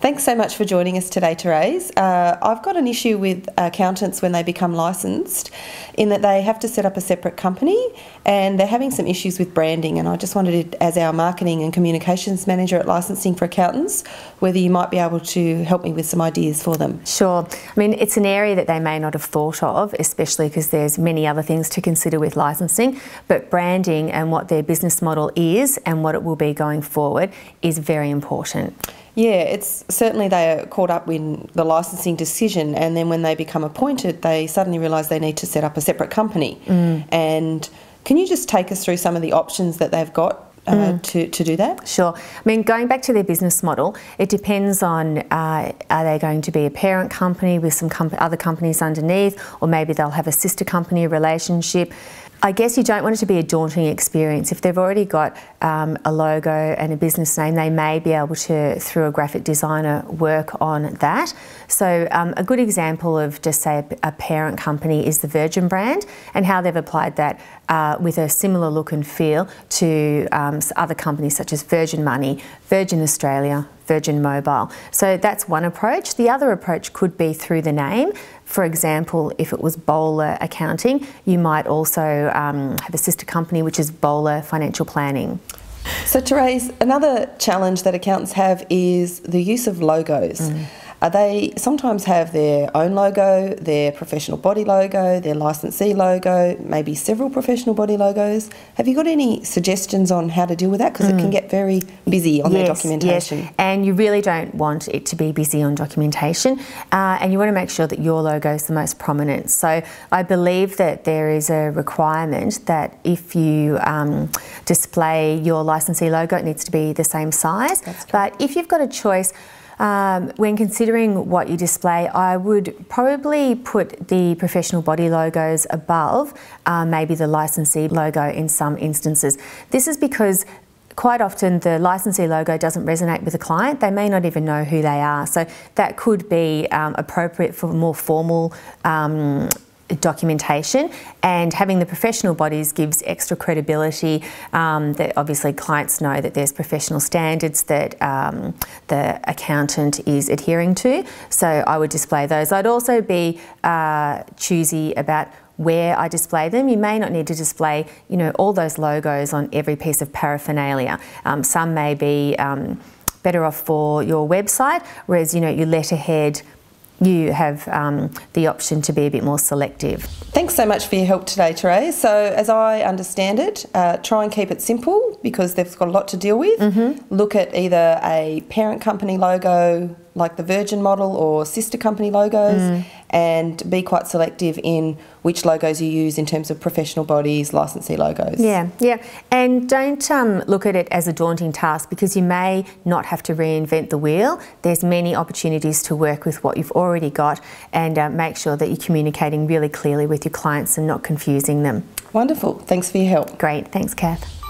Thanks so much for joining us today, Therese. I've got an issue with accountants when they become licensed in that they have to set up a separate company and they're having some issues with branding, and I just wondered, as our marketing and communications manager at Licensing for Accountants, whether you might be able to help me with some ideas for them. Sure. I mean, it's an area that they may not have thought of, especially because there's many other things to consider with licensing, but branding and what their business model is and what it will be going forward is very important. Yeah, it's certainly they are caught up in the licensing decision, and then when they become appointed, they suddenly realise they need to set up a separate company. And can you just take us through some of the options that they've got to do that? Sure. I mean, going back to their business model, it depends on are they going to be a parent company with some other companies underneath, or maybe they'll have a sister company relationship. I guess you don't want it to be a daunting experience. If they've already got a logo and a business name, they may be able to, through a graphic designer, work on that. So a good example of just say a parent company is the Virgin brand, and how they've applied that with a similar look and feel to other companies such as Virgin Money, Virgin Australia, Virgin Mobile. So that's one approach. The other approach could be through the name. For example, if it was Bowler Accounting, you might also have a sister company which is Bowler Financial Planning. So Therese, another challenge that accountants have is the use of logos. They sometimes have their own logo, their professional body logo, their licensee logo, maybe several professional body logos. Have you got any suggestions on how to deal with that? Because it can get very busy on their documentation. Yes, and you really don't want it to be busy on documentation, and you want to make sure that your logo is the most prominent. So I believe that there is a requirement that if you display your licensee logo, it needs to be the same size. But if you've got a choice, when considering what you display, I would probably put the professional body logos above maybe the licensee logo in some instances. This is because quite often the licensee logo doesn't resonate with the client. They may not even know who they are. So that could be appropriate for more formal documentation, and having the professional bodies gives extra credibility that obviously clients know that there's professional standards that the accountant is adhering to. So I would display those. I'd also be choosy about where I display them. You may not need to display, you know, all those logos on every piece of paraphernalia. Some may be better off for your website, whereas, you know, your letterhead, you have the option to be a bit more selective. Thanks so much for your help today, Therese. So as I understand it, try and keep it simple because they've got a lot to deal with. Look at either a parent company logo like the Virgin model or sister company logos, and be quite selective in which logos you use in terms of professional bodies, licensee logos. Yeah, and don't look at it as a daunting task because you may not have to reinvent the wheel. There's many opportunities to work with what you've already got, and make sure that you're communicating really clearly with your clients and not confusing them. Wonderful. Thanks for your help. Great. Thanks, Kath.